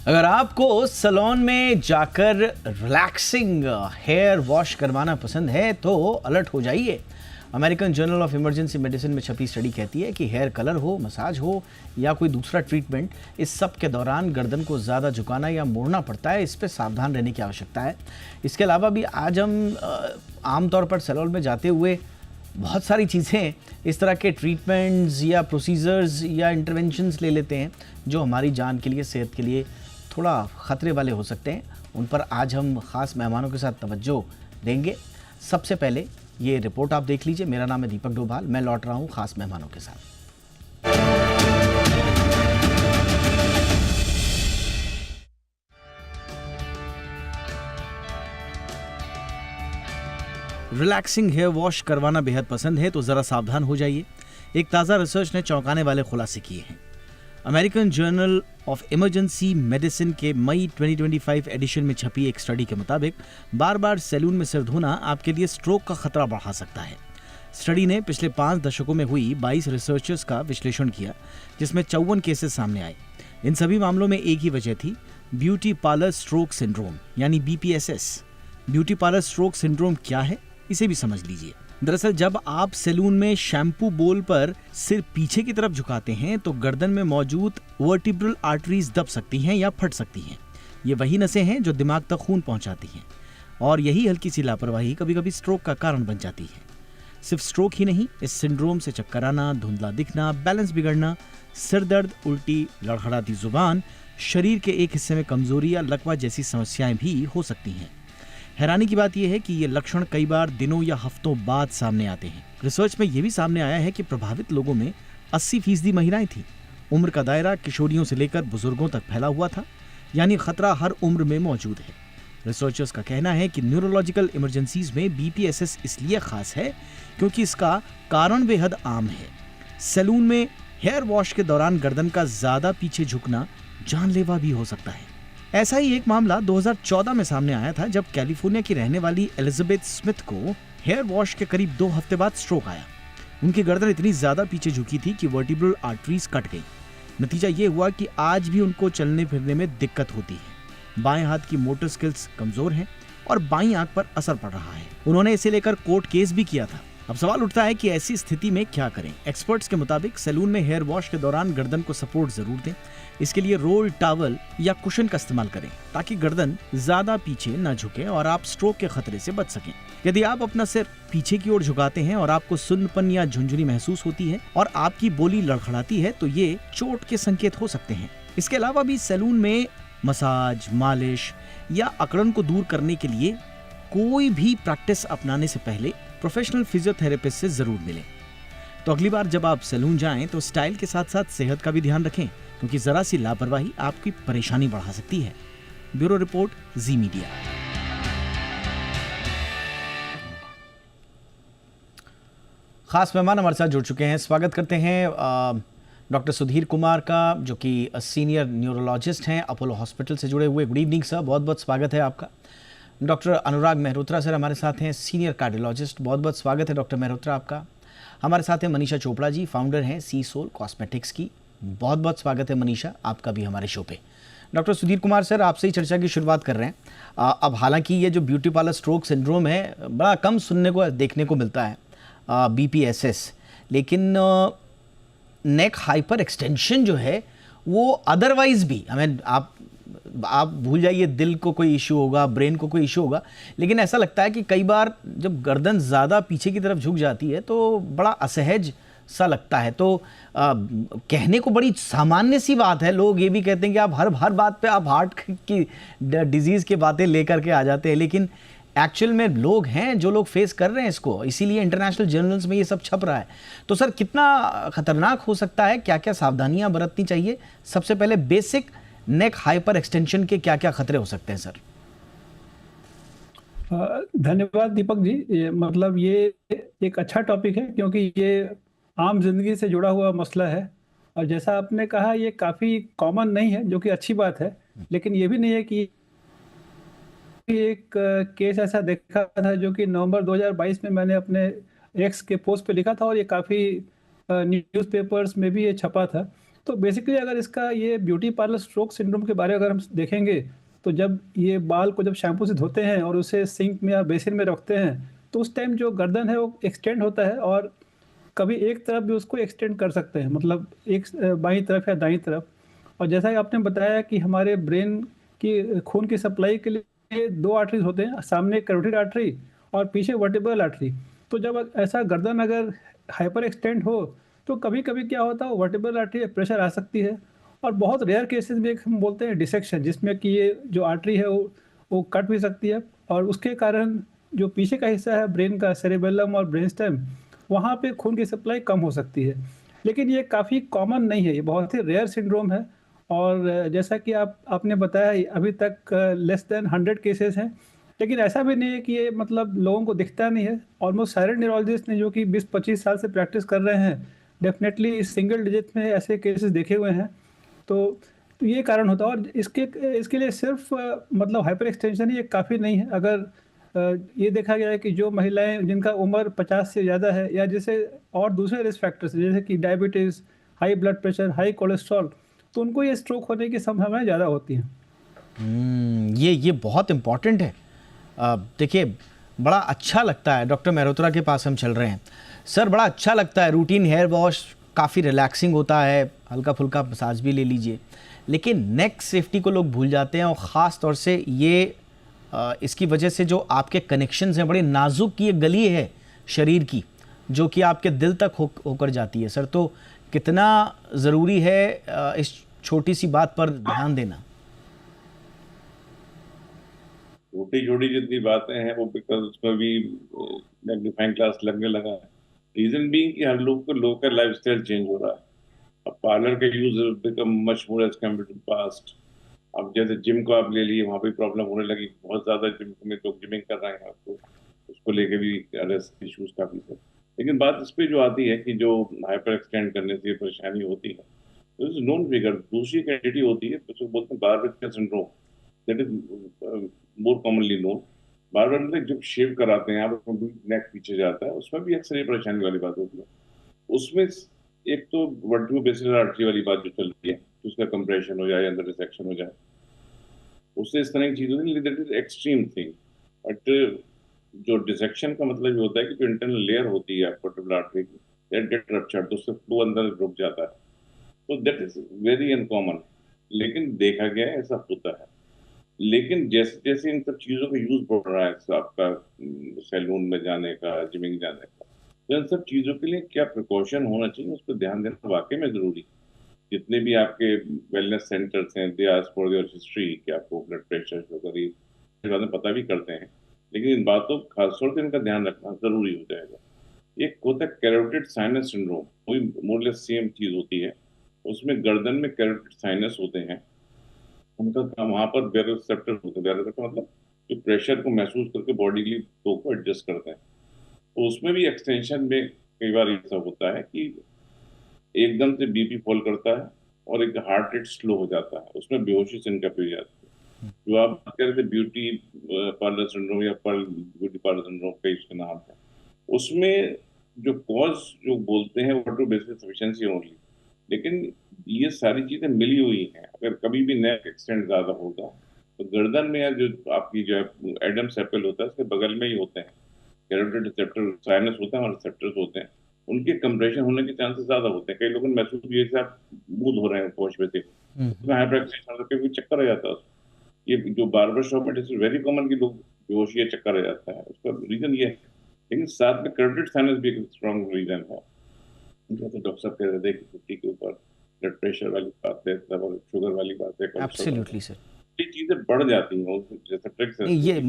अगर आपको सैलून में जाकर रिलैक्सिंग हेयर वॉश करवाना पसंद है तो अलर्ट हो जाइए। American journal of emergency medicine में छपी स्टडी कहती है कि हेयर कलर हो, मसाज हो या कोई दूसरा ट्रीटमेंट, इस सब के दौरान गर्दन को ज़्यादा झुकाना या मोड़ना पड़ता है। इस पे सावधान रहने की आवश्यकता है। इसके अलावा भी आज हम आमतौर पर सैलून में जाते हुए बहुत सारी चीज़ें, इस तरह के ट्रीटमेंट्स या प्रोसीजर्स या इंटरवेंशंस ले लेते हैं जो हमारी जान के लिए, सेहत के लिए थोड़ा ख़तरे वाले हो सकते हैं। उन पर आज हम ख़ास मेहमानों के साथ तवज्जो देंगे। सबसे पहले ये रिपोर्ट आप देख लीजिए। मेरा नाम है दीपक डोभाल, मैं लौट रहा हूँ ख़ास मेहमानों के साथ। रिलैक्सिंग हेयर वॉश करवाना बेहद पसंद है तो ज़रा सावधान हो जाइए। एक ताज़ा रिसर्च ने चौंकाने वाले खुलासे किए हैं। American journal of emergency medicine के मई 2025 एडिशन में छपी एक स्टडी के मुताबिक बार बार सैलून में सिर धोना आपके लिए स्ट्रोक का खतरा बढ़ा सकता है। स्टडी ने पिछले 5 दशकों में हुई 22 रिसर्चर्स का विश्लेषण किया, जिसमें 54 केसेस सामने आए। इन सभी मामलों में एक ही वजह थी, ब्यूटी पार्लर स्ट्रोक सिंड्रोम यानी BPSS। Beauty parlour stroke syndrome क्या है, इसे भी समझ लीजिए। दरअसल जब आप सैलून में शैम्पू बोल पर सिर पीछे की तरफ झुकाते हैं तो गर्दन में मौजूद वर्टिब्रल आर्टरीज दब सकती हैं या फट सकती हैं। ये वही नसें हैं जो दिमाग तक खून पहुंचाती हैं, और यही हल्की सी लापरवाही कभी कभी स्ट्रोक का कारण बन जाती है। सिर्फ स्ट्रोक ही नहीं, इस सिंड्रोम से चक्कर आना, धुंधला दिखना, बैलेंस बिगड़ना, सिर दर्द, उल्टी, लड़खड़ाती जुबान, शरीर के एक हिस्से में कमजोरी या लकवा जैसी समस्याएं भी हो सकती हैं। हैरानी की बात यह है कि ये लक्षण कई बार दिनों या हफ्तों बाद सामने आते हैं। रिसर्च में यह भी सामने आया है कि प्रभावित लोगों में 80% महिलाएं थीं। उम्र का दायरा किशोरियों से लेकर बुजुर्गों तक फैला हुआ था, यानी खतरा हर उम्र में मौजूद है। रिसर्चर्स का कहना है कि न्यूरोलॉजिकल इमरजेंसीज में BPSS इसलिए खास है क्योंकि इसका कारण बेहद आम है। सैलून में हेयर वॉश के दौरान गर्दन का ज्यादा पीछे झुकना जानलेवा भी हो सकता है। ऐसा ही एक मामला 2014 में सामने आया था, जब कैलिफोर्निया की रहने वाली एलिजाबेथ स्मिथ को हेयर वॉश के करीब 2 हफ्ते बाद स्ट्रोक आया। उनकी गर्दन इतनी ज्यादा पीछे झुकी थी कि वर्टिब्रल आर्टरीज कट गई। नतीजा ये हुआ कि आज भी उनको चलने फिरने में दिक्कत होती है। बाएं हाथ की मोटर स्किल्स कमजोर हैं और बाईं आंख पर असर पड़ रहा है। उन्होंने इसे लेकर कोर्ट केस भी किया था। अब सवाल उठता है कि ऐसी स्थिति में क्या करें। एक्सपर्ट्स के मुताबिक सैलून में हेयर वॉश के दौरान गर्दन को सपोर्ट जरूर दें। इसके लिए रोल, टॉवल या कुशन का इस्तेमाल करें ताकि गर्दन ज्यादा पीछे न झुके और आप स्ट्रोक के खतरे से बच सकें। यदि आप अपना सिर पीछे की ओर झुकाते हैं और आपको सुन्नपन या झुंझुनी महसूस होती है और आपकी बोली लड़खड़ाती है तो ये चोट के संकेत हो सकते हैं। इसके अलावा भी सैलून में मसाज, मालिश या अकड़न को दूर करने के लिए कोई भी प्रैक्टिस अपनाने से पहले प्रोफेशनल फिजियोथेरेपिस्ट से जरूर मिलें। तो अगली बार जब आप सैलून जाएं तो स्टाइल के साथ साथ सेहत का भी ध्यान रखें, क्योंकि जरा सी लापरवाही आपकी परेशानी बढ़ा सकती है। ब्यूरो रिपोर्ट, जी मीडिया। खास मेहमान हमारे साथ जुड़ चुके हैं। स्वागत करते हैं डॉक्टर सुधीर कुमार का, जो कि सीनियर न्यूरोलॉजिस्ट हैं, अपोलो हॉस्पिटल से जुड़े हुए। गुड इवनिंग सर, बहुत बहुत स्वागत है आपका। डॉक्टर अनुराग मेहरोत्रा सर हमारे साथ हैं, सीनियर कार्डियोलॉजिस्ट। बहुत बहुत स्वागत है डॉक्टर मेहरोत्रा आपका। हमारे साथ हैं मनीषा चोपड़ा जी, फाउंडर हैं सी सोल कॉस्मेटिक्स की। बहुत बहुत स्वागत है मनीषा आपका भी हमारे शो पे। डॉक्टर सुधीर कुमार सर, आपसे ही चर्चा की शुरुआत कर रहे हैं। अब हालांकि ये जो ब्यूटी पार्लर स्ट्रोक सिंड्रोम है, बड़ा कम सुनने को देखने को मिलता है, BPSS, लेकिन नेक हाइपर एक्सटेंशन जो है वो अदरवाइज भी, हमें आप भूल जाइए दिल को कोई इशू होगा, ब्रेन को कोई इशू होगा, लेकिन ऐसा लगता है कि कई बार जब गर्दन ज़्यादा पीछे की तरफ झुक जाती है तो बड़ा असहज सा लगता है। तो कहने को बड़ी सामान्य सी बात है, लोग ये भी कहते हैं कि आप हर बात पे आप हार्ट की डिजीज़ की बातें लेकर के आ जाते हैं, लेकिन एक्चुअल में लोग हैं जो लोग फेस कर रहे हैं इसको, इसीलिए इंटरनेशनल जर्नल्स में ये सब छप रहा है। तो सर, कितना खतरनाक हो सकता है, क्या क्या सावधानियां बरतनी चाहिए? सबसे पहले बेसिक नेक हाइपर एक्सटेंशन के क्या क्या खतरे हो सकते हैं सर? धन्यवाद दीपक जी। ये एक अच्छा टॉपिक है क्योंकि ये आम जिंदगी से जुड़ा हुआ मसला है, और जैसा आपने कहा ये काफ़ी कॉमन नहीं है, जो कि अच्छी बात है। लेकिन ये भी नहीं है कि एक केस ऐसा देखा था जो कि नवंबर 2022 में मैंने अपने एक्स के पोस्ट पे लिखा था, और ये काफ़ी न्यूज़पेपर्स में भी ये छपा था तो बेसिकली अगर इसका ये ब्यूटी पार्लर स्ट्रोक सिंड्रोम के बारे में अगर हम देखेंगे, तो जब ये बाल को जब शैम्पू से धोते हैं और उसे सिंक में या बेसिन में रखते हैं, तो उस टाइम जो गर्दन है वो एक्सटेंड होता है और कभी एक तरफ भी उसको एक्सटेंड कर सकते हैं, मतलब एक बाईं तरफ या दाईं तरफ। और जैसा कि आपने बताया कि हमारे ब्रेन की खून की सप्लाई के लिए दो आर्टरीज होते हैं, सामने कैरोटिड आर्टरी और पीछे वर्टिब्रल आर्टरी। तो जब ऐसा गर्दन अगर हाइपर एक्सटेंड हो तो कभी कभी क्या होता है, वर्टिब्रल आर्टरी में प्रेशर आ सकती है। और बहुत रेयर केसेस में एक हम बोलते हैं डिसेक्शन, जिसमें कि ये जो आर्टरी है वो कट भी सकती है और उसके कारण जो पीछे का हिस्सा है ब्रेन का, सेरेबेलम और ब्रेन स्टेम, वहाँ पे खून की सप्लाई कम हो सकती है। लेकिन ये काफ़ी कॉमन नहीं है, ये बहुत ही रेयर सिंड्रोम है। और जैसा कि आपने बताया अभी तक लेस देन 100 केसेस हैं, लेकिन ऐसा भी नहीं है कि ये मतलब लोगों को दिखता नहीं है। ऑलमोस्ट सारे न्यूरोलॉजिस्ट ने जो कि 20-25 साल से प्रैक्टिस कर रहे हैं, डेफिनेटली सिंगल डिजिट में ऐसे केसेस देखे हुए हैं। तो ये कारण होता है। और इसके लिए सिर्फ मतलब हाइपर एक्सटेंशन ही ये काफ़ी नहीं है। अगर ये देखा गया है कि जो महिलाएं जिनका उम्र 50 से ज़्यादा है, या जैसे और दूसरे रिस्क फैक्टर्स जैसे कि diabetes, high blood pressure, high cholesterol, तो उनको ये स्ट्रोक होने की संभावना ज़्यादा होती है। ये बहुत इम्पॉर्टेंट है। देखिए, बड़ा अच्छा लगता है, डॉक्टर मेहरोत्रा के पास हम चल रहे हैं। सर, बड़ा अच्छा लगता है, रूटीन हेयर वॉश काफ़ी रिलैक्सिंग होता है, हल्का फुल्का मसाज भी ले लीजिए, लेकिन नेक सेफ्टी को लोग भूल जाते हैं। और ख़ास तौर से ये इसकी वजह से जो आपके कनेक्शंस हैं, बड़े नाजुक ये गली है शरीर की, जो कि आपके दिल तक होकर जाती है। सर, तो कितना ज़रूरी है इस छोटी सी बात पर ध्यान देना। छोटी छोटी जितनी बातें हैं वो बिकॉज उसमें भी मैग्नीफाइंग ग्लास लगने लगा है। रीजन बीइंग कि हर लोग का लाइफस्टाइल चेंज हो रहा है। अब पार्लर का use become much more as compare to past. अब जैसे जिम को आप ले लिए, वहाँ पे प्रॉब्लम होने लगी, बहुत ज्यादा जिम में लोग जिमिंग कर रहे हैं, आपको उसको लेके भी इश्यूज काफी थे। लेकिन बात इस पे जो आती है कि जो हाइपर एक्सटेंड करने से परेशानी होती है, तो इज नोन फिगर। दूसरी एक एंटिटी होती है उसको बोलते हैं barber syndrome, that is more commonly known. Barber मतलब जब शेव कराते हैं आप, नेक पीछे जाता है, उसमें भी अक्सर ये परेशानी वाली बात होती है। उसमें एक तो वर्टिब्रो-बेसिलर आर्टरी वाली बात जो चल रही है, उसका कंप्रेशन हो जाए या अंदर डिसेक्शन हो जाए, उससे इस तरह की चीज होती है। That is extreme thing. But जो डिसेक्शन का मतलब ये होता है कि जो इंटरनल लेयर होती है वर्टिब्रल आर्टरी की, दैट गेट रप्चर्ड, तो उससे फ्लो अंदर रुक जाता है। तो दैट इज वेरी अनकॉमन, लेकिन देखा गया है ऐसा होता है। लेकिन जैसे जैसे इन सब चीजों का यूज बढ़ रहा है, आपका सैलून में जाने का, जिमिंग जाने का, तो इन सब चीजों के लिए क्या प्रिकॉशन होना चाहिए, उस पर ध्यान देना वाकई में जरूरी। जितने भी आपके वेलनेस सेंटर्स हैं, they ask for your history, कि आपको ब्लड प्रेशर, शुगर, ये बातें पता भी करते हैं, लेकिन इन बातों खासतौर से इनका ध्यान रखना जरूरी हो जाएगा। एक होता है कैरोटिड साइनस सिंड्रोम, वही मोरलेस सेम चीज होती है। उसमें गर्दन में कैरोटिड साइनस होते हैं, उनका काम वहां पर बैरोसेप्टर होते हैं। बैरोसेप्टर मतलब जो प्रेशर को महसूस करके बॉडी की फ्लो को एडजस्ट करते हैं। तो उसमें भी एक्सटेंशन में कई बार ऐसा होता है कि एकदम से बीपी फॉल करता है और एक हार्ट रेट स्लो हो जाता है, उसमें बेहोशी सिनकप हो जाती है। जो आप बात कर रहे थे ब्यूटी पार्लर सिंड्रोम या ब्यूटी पार्लर सिंड्रोम का इसका नाम है, उसमें जो कॉज जो बोलते हैं वर्टिब्रो-बेसिलर सफिशिएंसी ओनली, लेकिन ये सारी चीजें मिली हुई हैं। अगर कभी भी नेक एक्सटेंड ज्यादा होगा तो गर्दन में, या जो आपकी जो एडम सेपल होता है उसके बगल में ही होते हैं कैरोटिड रिसेप्टर, साइनस होता है और रिसेप्टर्स होते हैं, उनके कंप्रेशन होने के चांसेस ज्यादा होते हैं। कई लोगों ने महसूस किया जैसे आप मूव हो रहे हैं वॉश में से, उसमें हाइपर एक्सटेंशन होकर कोई चक्कर आ जाता है। ये जो बार्बर शॉप में इट्स वेरी कॉमन कि लोग बेहोशी या चक्कर आ जाता है, उसका रीजन ये है। लेकिन साथ में कैरोटिड साइनस भी एक स्ट्रॉन्ग रीजन है। जैसे डॉक्टर साहब कह रहे थे कि 50 के ऊपर ब्लड प्रेशर वाली बात है, शुगर वाली बात है, एब्सोल्युटली सर, ये चीजें बढ़ जाती हैं जैसे ट्रिक्स ये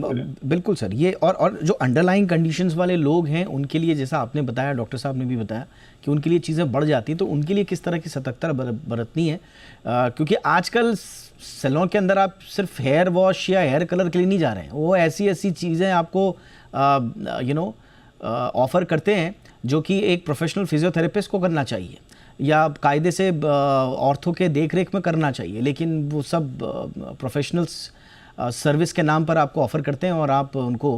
बिल्कुल सर। ये और जो अंडरलाइंग कंडीशंस वाले लोग हैं उनके लिए, जैसा आपने बताया, डॉक्टर साहब ने भी बताया कि उनके लिए चीज़ें बढ़ जाती हैं, तो उनके लिए किस तरह की सतर्कता बरतनी है। क्योंकि आजकल सैलून के अंदर आप सिर्फ हेयर वॉश या हेयर कलर के लिए नहीं जा रहे हैं, वो ऐसी ऐसी चीज़ें आपको ऑफ़र करते हैं जो कि एक प्रोफेशनल फिजियोथेरेपिस्ट को करना चाहिए या कायदे से ऑर्थो के देख रेख में करना चाहिए, लेकिन वो सब प्रोफेशनल्स सर्विस के नाम पर आपको ऑफ़र करते हैं और आप उनको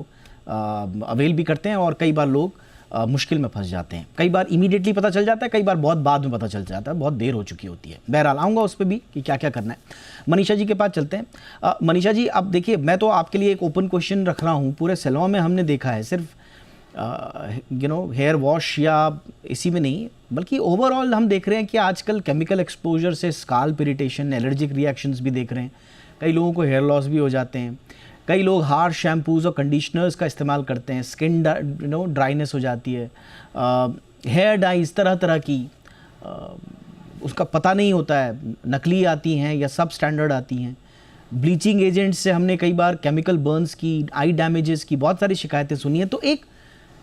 अवेल भी करते हैं। और कई बार लोग मुश्किल में फंस जाते हैं। कई बार इमीडिएटली पता चल जाता है, कई बार बहुत बाद में पता चल जाता है, बहुत देर हो चुकी होती है। बहरहाल आऊँगा उस पर भी कि क्या क्या करना है। मनीषा जी के पास चलते हैं। मनीषा जी, अब देखिए, मैं तो आपके लिए एक ओपन क्वेश्चन रख रहा हूँ। पूरे सैलून में हमने देखा है सिर्फ हेयर वॉश या इसी में नहीं, बल्कि ओवरऑल हम देख रहे हैं कि आजकल केमिकल एक्सपोजर से स्काल्प इरिटेशन, एलर्जिक रिएक्शंस भी देख रहे हैं। कई लोगों को हेयर लॉस भी हो जाते हैं। कई लोग हार्श शैम्पूज़ और कंडीशनर्स का इस्तेमाल करते हैं, स्किन ड्राइनेस हो जाती है। हेयर डाइज तरह तरह की, उसका पता नहीं होता है, नकली आती हैं या सब स्टैंडर्ड आती हैं। ब्लीचिंग एजेंट्स से हमने कई बार केमिकल बर्न्स की, आई डैमेजेस की बहुत सारी शिकायतें सुनी हैं। तो एक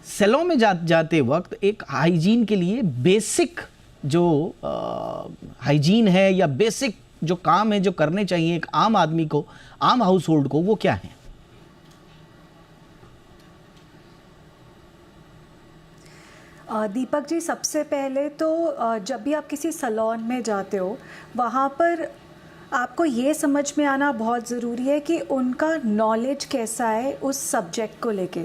सैलून में जाते वक्त एक हाइजीन के लिए बेसिक जो हाइजीन है या बेसिक जो काम है जो करने चाहिए एक आम आदमी को, आम हाउस होल्ड को, वो क्या है? दीपक जी, सबसे पहले तो जब भी आप किसी सैलून में जाते हो, वहाँ पर आपको ये समझ में आना बहुत ज़रूरी है कि उनका नॉलेज कैसा है उस सब्जेक्ट को लेके।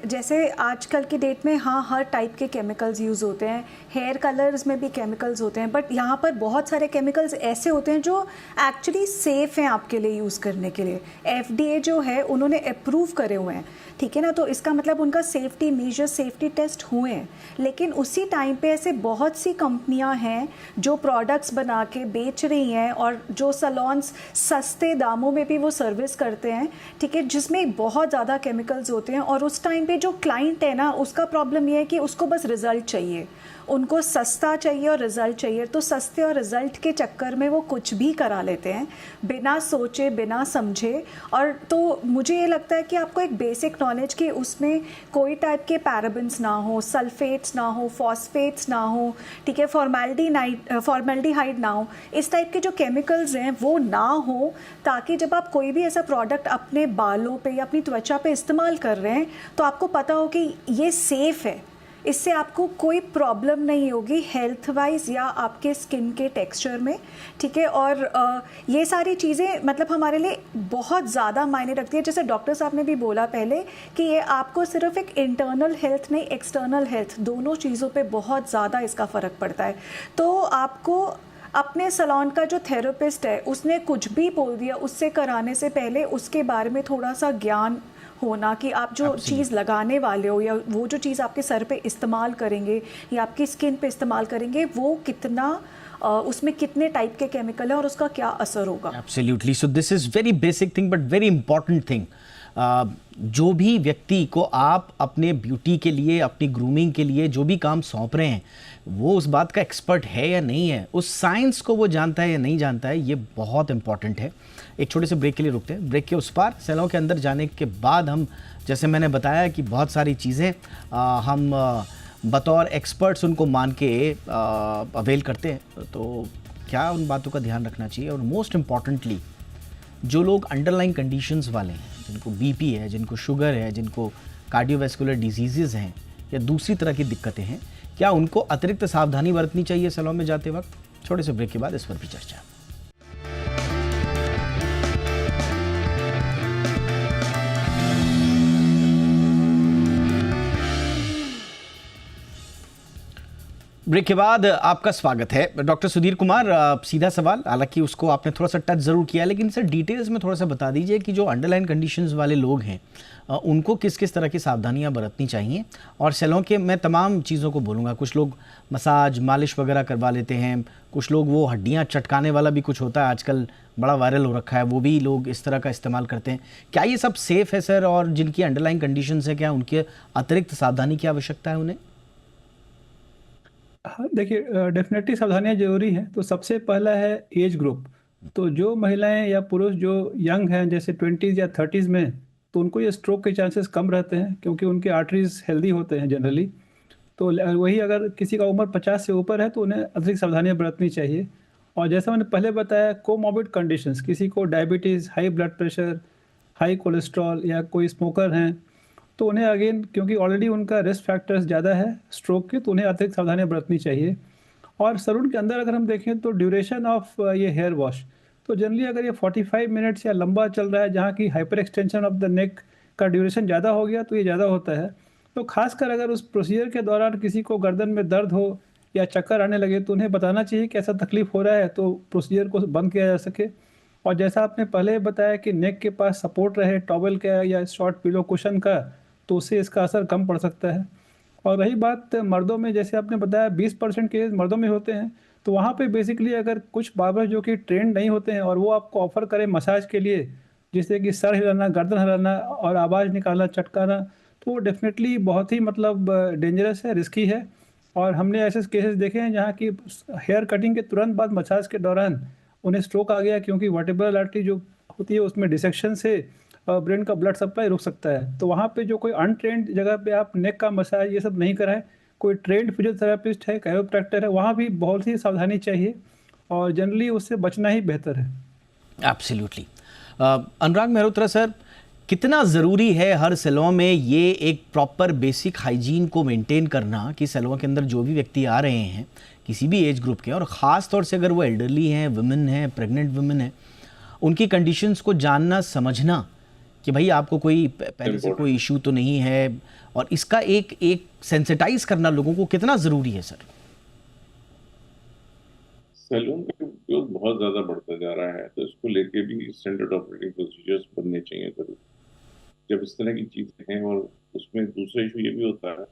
जैसे आजकल की डेट में हाँ, हर टाइप के केमिकल्स यूज़ होते हैं, हेयर कलर्स में भी केमिकल्स होते हैं, बट यहाँ पर बहुत सारे केमिकल्स ऐसे होते हैं जो एक्चुअली सेफ़ हैं आपके लिए यूज़ करने के लिए। FDA जो है उन्होंने अप्रूव करे हुए हैं, ठीक है ना। तो इसका मतलब उनका सेफ्टी मेजर, सेफ्टी टेस्ट हुए हैं। लेकिन उसी टाइम पे ऐसे बहुत सी कंपनियां हैं जो प्रोडक्ट्स बना के बेच रही हैं और जो सैलून्स सस्ते दामों में भी वो सर्विस करते हैं, ठीक है, जिसमें बहुत ज़्यादा केमिकल्स होते हैं। और उस टाइम पे जो क्लाइंट है ना, उसका प्रॉब्लम ये है कि उसको बस रिजल्ट चाहिए, उनको सस्ता चाहिए और रिज़ल्ट चाहिए। तो सस्ते और रिज़ल्ट के चक्कर में वो कुछ भी करा लेते हैं बिना सोचे, बिना समझे। और तो मुझे ये लगता है कि आपको एक बेसिक नॉलेज कि उसमें कोई टाइप के पैराबेन्स ना हो, सल्फेट्स ना हो, फॉस्फेट्स ना हो, ठीक है, फॉर्मेल्डिहाइड ना हो, इस टाइप के जो केमिकल्स हैं वो ना हो, ताकि जब आप कोई भी ऐसा प्रोडक्ट अपने बालों पे या अपनी त्वचा पे इस्तेमाल कर रहे हैं तो आपको पता हो कि ये सेफ़ है, इससे आपको कोई प्रॉब्लम नहीं होगी हेल्थ वाइज या आपके स्किन के टेक्सचर में, ठीक है। और ये सारी चीज़ें मतलब हमारे लिए बहुत ज़्यादा मायने रखती है। जैसे डॉक्टर साहब ने भी बोला पहले कि ये आपको सिर्फ एक इंटरनल हेल्थ नहीं, एक्सटर्नल हेल्थ, दोनों चीज़ों पे बहुत ज़्यादा इसका फ़र्क पड़ता है। तो आपको अपने सैलून का जो थेरेपिस्ट है उसने कुछ भी बोल दिया, उससे कराने से पहले उसके बारे में थोड़ा सा ज्ञान होना कि आप जो चीज़ लगाने वाले हो या वो जो चीज़ आपके सर पे इस्तेमाल करेंगे या आपकी स्किन पे इस्तेमाल करेंगे, वो कितना उसमें कितने टाइप के केमिकल है और उसका क्या असर होगा। Absolutely. So this is very basic thing but very important thing. जो भी व्यक्ति को आप अपने ब्यूटी के लिए, अपनी ग्रूमिंग के लिए जो भी काम सौंप रहे हैं, वो उस बात का एक्सपर्ट है या नहीं है, उस साइंस को वो जानता है या नहीं जानता है, ये बहुत इंपॉर्टेंट है। एक छोटे से ब्रेक के लिए रुकते हैं। ब्रेक के उस पार सैलून के अंदर जाने के बाद हम, जैसे मैंने बताया कि बहुत सारी चीज़ें हम बतौर एक्सपर्ट्स उनको मान के अवेल करते हैं, तो क्या उन बातों का ध्यान रखना चाहिए। और मोस्ट इम्पॉर्टेंटली जो लोग अंडरलाइन कंडीशंस वाले हैं, जिनको बीपी है, जिनको शुगर है, जिनको कार्डियोवैस्कुलर डिजीज़ हैं या दूसरी तरह की दिक्कतें हैं, क्या उनको अतिरिक्त सावधानी बरतनी चाहिए सैलून में जाते वक्त? छोटे से ब्रेक के बाद इस पर भी चर्चा। ब्रेक के बाद आपका स्वागत है। डॉक्टर सुधीर कुमार, सीधा सवाल, हालांकि उसको आपने थोड़ा सा टच ज़रूर किया, लेकिन सर डिटेल्स में थोड़ा सा बता दीजिए कि जो अंडरलाइन कंडीशंस वाले लोग हैं उनको किस किस तरह की सावधानियां बरतनी चाहिए। और सैलून के मैं तमाम चीज़ों को बोलूँगा, कुछ लोग मसाज, मालिश वगैरह करवा लेते हैं, कुछ लोग वो हड्डियाँ चटकाने वाला भी कुछ होता है आजकल, बड़ा वायरल हो रखा है, वो भी लोग इस तरह का इस्तेमाल करते हैं। क्या ये सब सेफ़ है सर? और जिनकी अंडरलाइन कंडीशंस है, क्या उनके अतिरिक्त सावधानी की आवश्यकता है उन्हें? हाँ, देखिए, डेफिनेटली सावधानियां जरूरी हैं। तो सबसे पहला है एज ग्रुप। तो जो महिलाएं या पुरुष जो यंग हैं, जैसे 20s या 30s में, तो उनको ये स्ट्रोक के चांसेस कम रहते हैं क्योंकि उनके आर्टरीज हेल्दी होते हैं जनरली। तो वही अगर किसी का उम्र 50 से ऊपर है तो उन्हें अतिरिक्त सावधानियां बरतनी चाहिए। और जैसा मैंने पहले बताया, कोमॉर्बिड कंडीशंस, किसी को diabetes, high blood pressure, high cholesterol या कोई स्मोकर हैं, तो उन्हें अगेन क्योंकि ऑलरेडी उनका रिस्क फैक्टर्स ज़्यादा है स्ट्रोक के, तो उन्हें अतिरिक्त सावधानियां बरतनी चाहिए। और सैलून के अंदर अगर हम देखें तो ड्यूरेशन ऑफ ये हेयर वॉश, तो जनरली अगर ये 45 मिनट्स या लंबा चल रहा है, जहाँ की hyper extension of the neck का ड्यूरेशन ज़्यादा हो गया तो ये ज़्यादा होता है। तो खासकर अगर उस प्रोसीजर के दौरान किसी को गर्दन में दर्द हो या चक्कर आने लगे तो उन्हें बताना चाहिए कि ऐसा तकलीफ हो रहा है, तो प्रोसीजर को बंद किया जा सके। और जैसा आपने पहले बताया कि नेक के पास सपोर्ट रहे टॉवल का या शॉर्ट पिलो कुशन का, तो उससे इसका असर कम पड़ सकता है। और रही बात मर्दों में, जैसे आपने बताया 20% केस मर्दों में होते हैं, तो वहाँ पे बेसिकली अगर कुछ बार्बर जो कि ट्रेंड नहीं होते हैं और वो आपको ऑफर करें मसाज के लिए, जैसे कि सर हिलाना, गर्दन हिलाना और आवाज़ निकालना, चटकाना, तो वो डेफिनेटली बहुत ही मतलब डेंजरस है, रिस्की है। और हमने ऐसे केसेस देखे हैं जहाँ की हेयर कटिंग के तुरंत बाद मसाज के दौरान उन्हें स्ट्रोक आ गया, क्योंकि वर्टेब्रल आर्टरी जो होती है उसमें डिसेक्शन से ब्रेन का ब्लड सप्लाई रुक सकता है। तो वहाँ पे जो कोई अनट्रेंड जगह पे आप नेक का मसाज ये सब नहीं कराएं। कोई ट्रेंड फिजियोथेरेपिस्ट है, कायरोप्रैक्टर है, वहाँ भी बहुत ही सावधानी चाहिए और जनरली उससे बचना ही बेहतर है। एब्सोल्युटली। अनुराग मेहरोत्रा सर, कितना ज़रूरी है हर सैलून में ये एक प्रॉपर बेसिक हाइजीन को मेंटेन करना कि सैलून के अंदर जो भी व्यक्ति आ रहे हैं किसी भी एज ग्रुप के, और ख़ास तौर से अगर वो एल्डरली हैं, वुमेन हैं, प्रेग्नेंट वुमेन हैं, उनकी कंडीशंस को जानना समझना कि भाई आपको कोई पहले से कोई इशू तो नहीं है, और इसका एक सेंसिटाइज करना लोगों को कितना ज़रूरी है सर? सैलून का उपयोग बहुत ज्यादा बढ़ता जा रहा है, तो इसको लेके भी स्टैंडर्ड ऑपरेटिंग प्रोसीजर्स बनने चाहिए जरूर। जब इस तरह की चीजें हैं, और उसमें दूसरा इशू ये भी होता है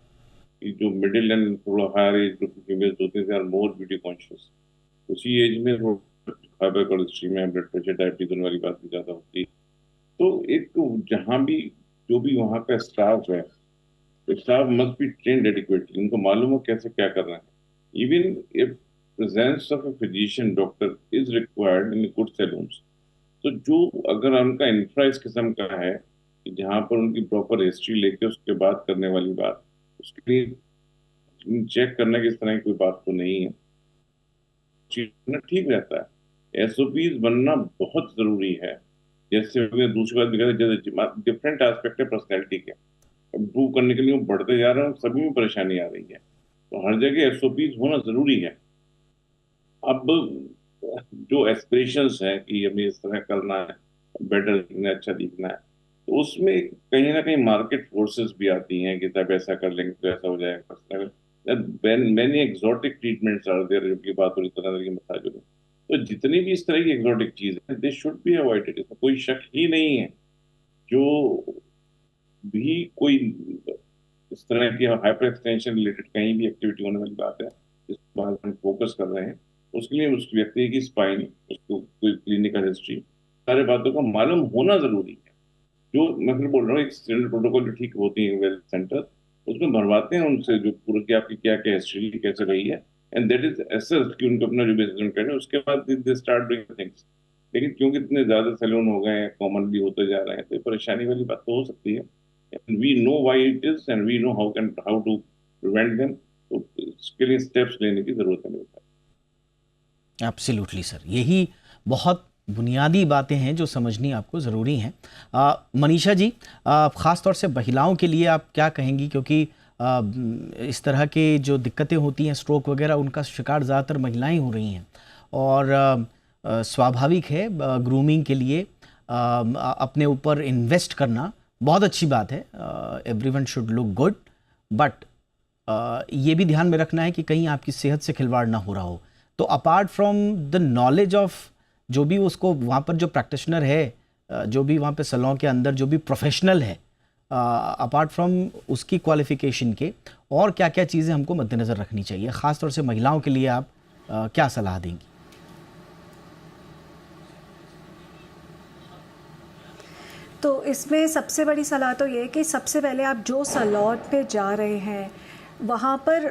कि जो मिडिल एंड थोड़ा हायर एज ग्रुप की फीमेल्स होते हैं, they are more beauty conscious. उसी एज में फाइबर कोलेस्ट्री में ब्लड प्रेशर, डायबिटीज वाली बात भी ज्यादा होती है। तो एक तो जहाँ भी जो भी वहाँ का स्टाफ है, staff must be trained adequately, उनको मालूम हो कैसे क्या करना है। Even if presence of a physician doctor is required in good saloons, तो जो अगर उनका इंफ्रा इस किस्म का है कि जहाँ पर उनकी प्रॉपर हिस्ट्री लेके उसके बाद करने वाली बात, उसके लिए चेक करने की इस तरह की कोई बात तो नहीं है, ठीक रहता है। एसओपीज बनना बहुत जरूरी है। जैसे दूसरी बात भी कहते, डिफरेंट एस्पेक्ट है पर्सनैलिटी के, इम्प्रूव करने के लिए वो बढ़ते जा रहे हैं, सभी में परेशानी आ रही है, तो हर जगह एसओपीज होना जरूरी है। अब जो एस्पिरेशंस है कि हमें इस तरह करना है, बेटर दिखना है, अच्छा दिखना है, तो उसमें कहीं ना कहीं मार्केट फोर्सेस भी आती हैं कि तब ऐसा कर लेंगे तो ऐसा हो जाएगा। Many exotic treatments are there, जो की बात हो रही तरह तरह की मसाज हो, तो जितनी भी इस तरह की एक्सोटिक चीज है, दे शुड बी अवॉइडेड। इसमें कोई शक ही नहीं है। जो भी कोई इस तरह की हाइपर एक्सटेंशन रिलेटेड कहीं भी एक्टिविटी होने वाली बात है, इस बात हम फोकस कर रहे हैं, उसके लिए उस व्यक्ति की स्पाइन, उसको कोई क्लिनिकल हिस्ट्री, सारे बातों का मालूम होना जरूरी है। जो मैं फिर बोल रहा हूँ, एक स्टैंडर्ड प्रोटोकॉल जो ठीक होती है वेल्थ सेंटर, उसमें भरवाते हैं उनसे जो पूरा कि आपकी क्या क्या हिस्ट्री कैसे रही है, एंड दैट इज एसेस्ड कि उनको अपना जो बेसिस करें, उसके बाद दे स्टार्ट डूइंग थिंग्स। लेकिन क्योंकि इतने ज्यादा सैलून हो गए हैं, कॉमनली होते जा रहे हैं, तो परेशानी वाली बात तो हो सकती है। We know why it is and we know how to prevent them, तो इसके लिए स्टेप्स लेने की जरूरत है मेरे ख्याल। एब्सोल्युटली सर, यही बहुत बुनियादी बातें हैं जो समझनी आपको ज़रूरी हैं। मनीषा जी, ख़ास तौर से महिलाओं के लिए आप क्या कहेंगी, क्योंकि इस तरह के जो दिक्कतें होती हैं, स्ट्रोक वगैरह, उनका शिकार ज़्यादातर महिलाएं हो रही हैं, और स्वाभाविक है ग्रूमिंग के लिए अपने ऊपर इन्वेस्ट करना बहुत अच्छी बात है, everyone should look good, but ये भी ध्यान में रखना है कि कहीं आपकी सेहत से खिलवाड़ ना हो रहा हो। तो apart from the knowledge of जो भी उसको वहाँ पर जो प्रैक्टिशनर है, जो भी वहाँ पे सैलून के अंदर जो भी प्रोफेशनल है, अपार्ट फ्रॉम उसकी क्वालिफिकेशन के और क्या क्या चीज़ें हमको मद्देनज़र रखनी चाहिए, ख़ास तौर से महिलाओं के लिए आप क्या सलाह देंगी? तो इसमें सबसे बड़ी सलाह तो ये है कि सबसे पहले आप जो सैलून पे जा रहे हैं वहाँ पर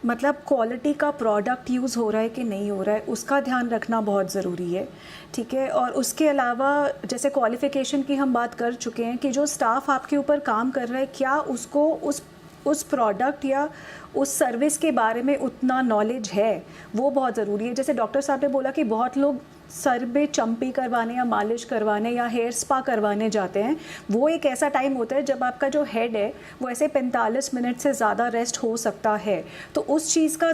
मतलब क्वालिटी का प्रोडक्ट यूज़ हो रहा है कि नहीं हो रहा है, उसका ध्यान रखना बहुत ज़रूरी है, ठीक है। और उसके अलावा जैसे क्वालिफ़िकेशन की हम बात कर चुके हैं कि जो स्टाफ आपके ऊपर काम कर रहा है, क्या उसको उस प्रोडक्ट या उस सर्विस के बारे में उतना नॉलेज है, वो बहुत ज़रूरी है। जैसे डॉक्टर साहब ने बोला कि बहुत लोग सर में चंपी करवाने या मालिश करवाने या हेयर स्पा करवाने जाते हैं, वो एक ऐसा टाइम होता है जब आपका जो हेड है वो ऐसे 45 मिनट से ज़्यादा रेस्ट हो सकता है, तो उस चीज़ का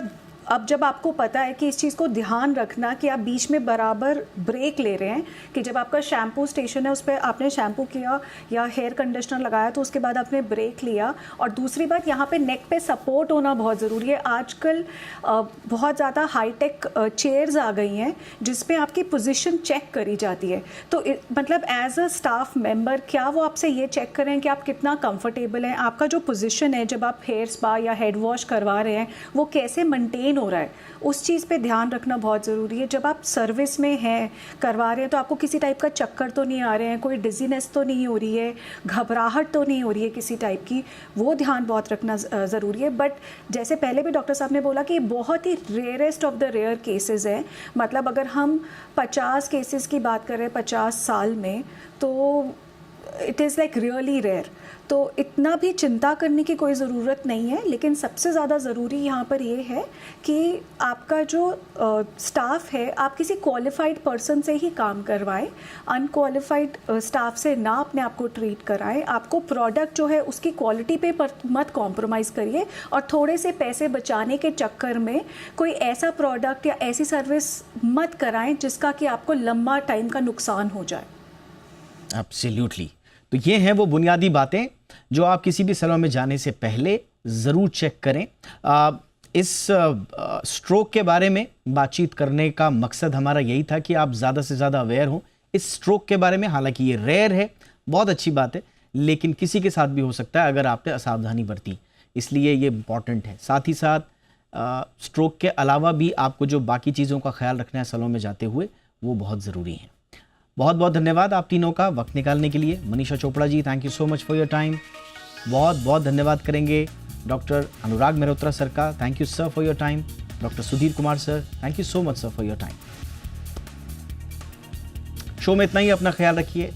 अब जब आपको पता है कि इस चीज़ को ध्यान रखना कि आप बीच में बराबर ब्रेक ले रहे हैं, कि जब आपका शैम्पू स्टेशन है उस पर आपने शैम्पू किया या हेयर कंडीशनर लगाया तो उसके बाद आपने ब्रेक लिया। और दूसरी बात, यहाँ पे नेक पे सपोर्ट होना बहुत ज़रूरी है। आजकल बहुत ज़्यादा हाईटेक चेयर्स आ गई हैं जिस पे आपकी पोजीशन चेक करी जाती है। तो मतलब एज अ स्टाफ मेंबर क्या वो आपसे ये चेक करें कि आप कितना कंफर्टेबल हैं, आपका जो पोजीशन है जब आप हेयर स्पा या हेड वॉश करवा रहे हैं वो कैसे मेंटेन हो रहा है, उस चीज़ पे ध्यान रखना बहुत ज़रूरी है। जब आप सर्विस में हैं, करवा रहे हैं, तो आपको किसी टाइप का चक्कर तो नहीं आ रहे हैं, कोई डिजीनेस तो नहीं हो रही है, घबराहट तो नहीं हो रही है किसी टाइप की, वो ध्यान बहुत रखना ज़रूरी है। बट जैसे पहले भी डॉक्टर साहब ने बोला कि बहुत ही rarest of the rare cases है। मतलब अगर हम 50 केसेस की बात करें 50 साल में, तो it is like really rare. तो इतना भी चिंता करने की कोई ज़रूरत नहीं है। लेकिन सबसे ज़्यादा ज़रूरी यहाँ पर ये है कि आपका जो स्टाफ है, आप किसी क्वालिफाइड पर्सन से ही काम करवाएं, अनक्वालिफाइड स्टाफ से ना अपने आप को ट्रीट कराएं। आपको प्रोडक्ट जो है उसकी क्वालिटी पे मत कॉम्प्रोमाइज़ करिए, और थोड़े से पैसे बचाने के चक्कर में कोई ऐसा प्रोडक्ट या ऐसी सर्विस मत कराएं जिसका कि आपको लंबा टाइम का नुकसान हो जाए। एब्सोल्युटली। तो ये हैं वो बुनियादी बातें जो आप किसी भी सैलून में जाने से पहले ज़रूर चेक करें। इस स्ट्रोक के बारे में बातचीत करने का मकसद हमारा यही था कि आप ज़्यादा से ज़्यादा अवेयर हों इस स्ट्रोक के बारे में। हालांकि ये रेयर है, बहुत अच्छी बात है, लेकिन किसी के साथ भी हो सकता है अगर आपने असावधानी बरती, इसलिए ये इम्पॉर्टेंट है। साथ ही साथ स्ट्रोक के अलावा भी आपको जो बाकी चीज़ों का ख्याल रखना है सैलून में जाते हुए, वो बहुत ज़रूरी है। बहुत बहुत धन्यवाद आप तीनों का वक्त निकालने के लिए। Manisha Chopra ji, thank you so much for your time. बहुत बहुत धन्यवाद करेंगे डॉक्टर अनुराग मेहरोत्रा सर का, thank you sir for your time. Doctor Sudhir Kumar sir, thank you so much sir for your time. Show में इतना ही, अपना ख्याल रखिए।